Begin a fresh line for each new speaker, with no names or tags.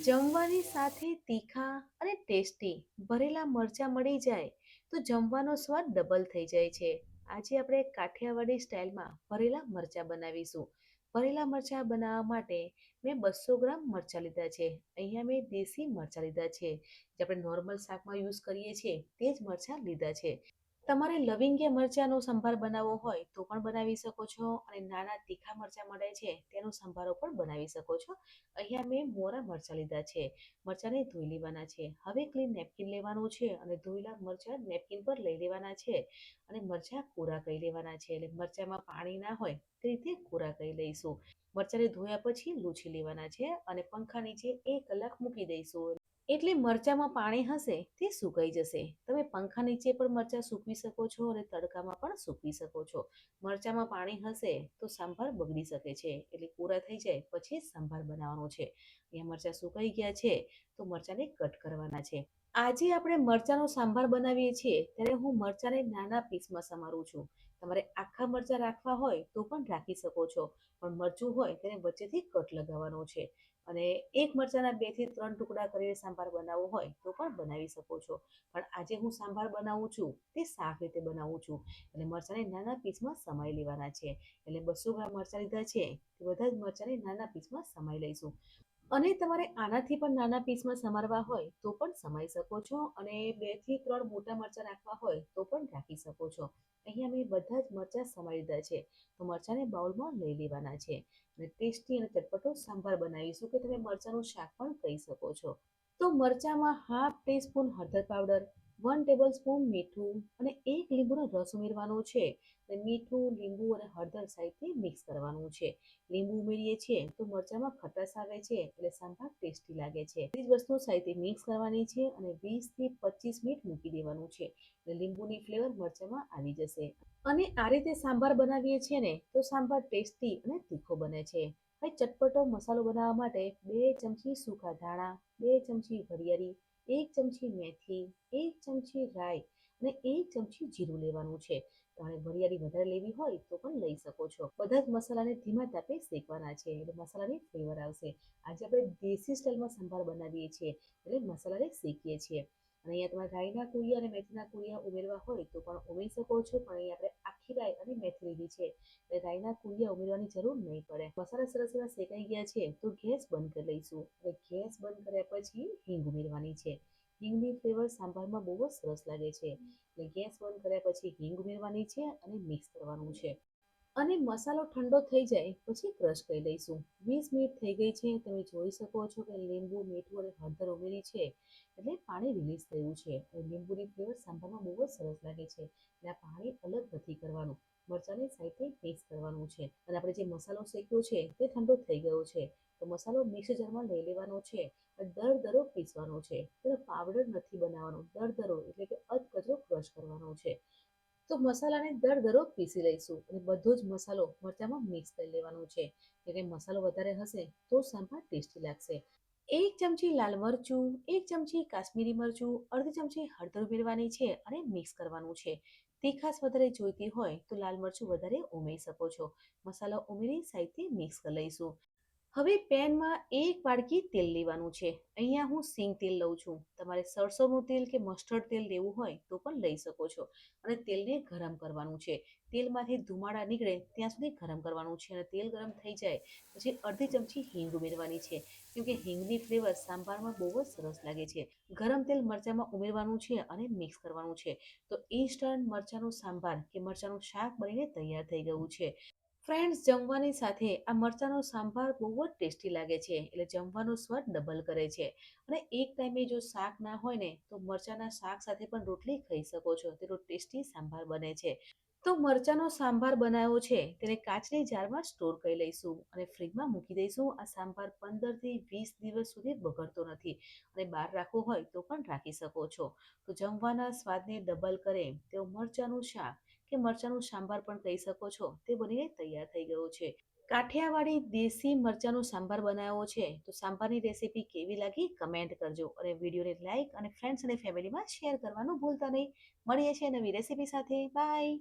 જમવાની સાથે તીખા અને ટેસ્ટી ભરેલા મરચાં મળી જાય તો જમવાનો સ્વાદ ડબલ થઈ જાય છે. આજે આપણે કાઠિયાવાડી સ્ટાઇલમાં ભરેલા મરચાં બનાવીશું. ભરેલા મરચાં બનાવવા માટે મેં 200 ગ્રામ મરચાં લીધા છે. અહીંયા મેં દેશી મરચાં લીધા છે, જે આપણે નોર્મલ શાકમાં યુઝ કરીએ છીએ તે જ મરચાં લીધા છે. તમારે લવિંગિયા મરચાંનો સંભાર બનાવવો હોય તો પણ બનાવી શકો છો, અને નાના તીખા મરચાં મળે છે તેનો સંભારો પણ બનાવી શકો છો. અહીંયા મેં મોરા મરચાં લીધા છે. મરચાંને ધોઈ લેવાના છે. હવે ક્લીન નેપકિન લેવાનું છે અને ધોયેલા મરચાં નેપકિન પર લઈ લેવાના છે, અને મરચાં કોરા કરી લેવાના છે. એટલે મરચાંમાં પાણી ના હોય તે રીતે કોરા કરી લઈશું. મરચાંને ધોયા પછી લૂછી લેવાના છે અને પંખા નીચે 1 કલાક મૂકી દઈશું. એટલે મરચાંમાં પાણી હશે તે સુકાઈ જશે. તમે પંખા નીચે પણ મરચાં સૂકવી શકો છો અને તડકામાં પણ સૂકવી શકો છો. મરચાંમાં પાણી હશે તો સાંભાર બગડી શકે છે, એટલે પૂરા થઈ જાય પછી જ સાંભાર બનાવવાનો છે. અહીંયા મરચાં સુકાઈ ગયા છે તો મરચાંને કટ કરવાના છે. આજે આપણે મરચાંનો સાંભાર બનાવીએ છીએ ત્યારે હું મરચાંને નાના પીસમાં સમારું છું. તમારે આખા મરચાં રાખવા હોય તો પણ રાખી શકો છો, પણ મરચું હોય તેને વચ્ચેથી કટ લગાવવાનો છે. અને એક મરચાંના 2 થી 3 ટુકડા કરીને સાંભાર બનાવવો હોય તો પણ બનાવી શકો છો. પણ આજે હું સાંભાર બનાવું છું તે શાક રીતે બનાવું છું, એટલે મરચાંને નાના પીસમાં સમારી લેવાના છે. એટલે 200 ગ્રામ મરચાં લીધા છે તે બધા જ મરચાંને નાના પીસમાં સમારી લઈશું. અને તમારે આનાથી પણ નાના પીસમાં સમારવા હોય તો પણ સમારી શકો છો, અને 2 થી 3 મોટા મરચાં રાખવા હોય તો પણ રાખી શકો છો. અહીંયા મેં બધા જ મરચાં સમારી લીધા છે, તો મરચાંને બાઉલમાં લઈ લેવાના છે. અને ટેસ્ટી અને ચટપટો સાંભાર બનાવીશું, કે તમે મરચાંનું શાક પણ કહી શકો છો. તો મરચાંમાં હાફ ટીસ્પૂન હળદર પાવડર, 1 ટેબલસ્પૂન મીઠું અને 1 લીંબુનો રસ ઉમેરવાનો છે. અને મીઠું, લીંબુ અને હળદર સાઈડથી મિક્સ કરવાનું છે. લીંબુ ઉમેરીએ છીએ તો મરચાંમાં ખટાશ આવે છે, એટલે સાંભાર ટેસ્ટી લાગે છે. બધી જ વસ્તુ સાઈડથી મિક્સ કરવાની છે અને 20 થી 25 મિનિટ મૂકી દેવાનું છે, એટલે લીંબુની ફ્લેવર મરચાંમાં આવી જશે. અને આ રીતે સાંભાર બનાવીએ છીએ ને તો સાંભાર ટેસ્ટી અને તીખો બને છે. હવે ચટપટો મસાલો બનાવવા માટે 2 ચમચી સૂકા ધાણા, 2 ચમચી વરિયાળી, 1 ચમચી મેથી, 1 ચમચી રાઈ અને 1 ચમચી જીરું લેવાનું છે. તમારે વરિયાળી વધારે લેવી હોય તો પણ લઈ શકો છો. બધા જ મસાલાને ધીમા તાપે શેકવાના છે, એટલે મસાલાની ફ્લેવર આવશે. આજે આપણે દેશી સ્ટાઇલમાં સંભાર બનાવીએ છીએ, એટલે મસાલાને શેકીએ છીએ. અને અહીંયા તમારે રાઈના કુળિયા અને મેથીના કુળિયા ઉમેરવા હોય તો પણ ઉમેરી શકો છો, પણ અહીંયા આપણે આખી રાઈ અને મેથી લીધી છે એટલે રાઈના કુળિયા ઉમેરવાની જરૂર નહીં પડે. મસાલા સરસ એવા શેકાઈ ગયા છે તો ગેસ બંધ કરી લઈશું. હવે ગેસ બંધ કર્યા પછી હિંગ ઉમેરવાની છે. હિંગની ફ્લેવર સાંભારમાં બહુ જ સરસ લાગે છે, એટલે ગેસ બંધ કર્યા પછી હિંગ ઉમેરવાની છે અને મિક્સ કરવાનું છે. અને મસાલો ઠંડો થઈ જાય પછી ક્રશ કરી લઈશું. 20 મિનિટ થઈ ગઈ છે. તમે જોઈ શકો છો કે લીંબુ, મીઠું અને હળદર ઉમેરી છે એટલે પાણી રિલીઝ થયું છે. અને લીંબુની ફ્લેવર સાંભારમાં બહુ જ સરસ લાગે છે, એટલે આ પાણી અલગ નથી કરવાનું. મરચાંની સાથે મિક્સ કરવાનું છે. અને આપણે જે મસાલો શેક્યો છે તે ઠંડો થઈ ગયો છે, તો મસાલો મિક્સર જારમાં લઈ લેવાનો છે અને દરદરો પીસવાનો છે. તેનો પાવડર નથી બનાવવાનો, દરદરો એટલે કે અધકચરો ક્રશ કરવાનો છે. તો મસાલાને દરદરો પીસી લઈશું અને બધો જ મસાલો મરચાંમાં મિક્સ કરી લેવાનો છે. એટલે મસાલો વધારે હશે તો સાંભાર ટેસ્ટી લાગશે. 1 ચમચી લાલ મરચું, 1 ચમચી કાશ્મીરી મરચું, અડધી ચમચી હળદર ઉમેરવાની છે અને મિક્સ કરવાનું છે. તીખાશ વધારે જોઈતી હોય તો લાલ મરચું વધારે ઉમેરી શકો છો. મસાલો ઉમેરી સાઈડથી મિક્સ કરી લઈશું. હવે પેનમાં 1 વાડકી તેલ લેવાનું છે. અહીંયા હું સિંગ તેલ લઉં છું. તમારે સરસોનું તેલ કે મસ્ટર્ડ તેલ લેવું હોય તો પણ લઈ શકો છો. અને તેલને ગરમ કરવાનું છે. તેલમાંથી ધુમાડા નીકળે ત્યાં સુધી ગરમ કરવાનું છે, અને તેલ ગરમ થઈ જાય પછી અડધી ચમચી હિંગ ઉમેરવાની છે, કેમકે હિંગની ફ્લેવર સાંભારમાં બહુ જ સરસ લાગે છે. ગરમ તેલ મરચાંમાં ઉમેરવાનું છે અને મિક્સ કરવાનું છે. તો ઇન્સ્ટન્ટ મરચાંનું સાંભાર કે મરચાંનું શાક બનીને તૈયાર થઈ ગયું છે. ફ્રેન્ડ્સ, જમવાની સાથે આ મરચાંનો સાંભાર બહુ જ ટેસ્ટી લાગે છે, એટલે જમવાનો સ્વાદ ડબલ કરે છે. અને એક ટાઈમે જો શાક ના હોય ને તો મરચાંના શાક સાથે પણ રોટલી ખાઈ શકો છો, તેનો ટેસ્ટી સાંભાર બને છે. તો મરચાંનો સાંભાર બનાવ્યો છે તેને કાચની જારમાં સ્ટોર કરી લઈશું અને ફ્રીજમાં મૂકી દઈશું. આ સાંભાર 15 થી 20 દિવસ સુધી બગડતો નથી, અને બહાર રાખવું હોય તો પણ રાખી શકો છો. તો જમવાના સ્વાદને ડબલ કરે તેવું મરચાંનું શાક કે મરચાંનું સાંભાર પણ કહી શકો છો, તે બનીને તૈયાર થઈ ગયો છે. કાઠિયાવાડી દેશી મરચાંનો સાંભાર બનાવ્યો છે. તો સાંભારની રેસીપી કેવી લાગી કમેન્ટ કરજો, અને વિડીયોને લાઇક અને ફ્રેન્ડ્સ અને ફેમિલીમાં શેર કરવાનું ભૂલતા નહીં. મળીએ છીએ નવી રેસીપી સાથે. બાય.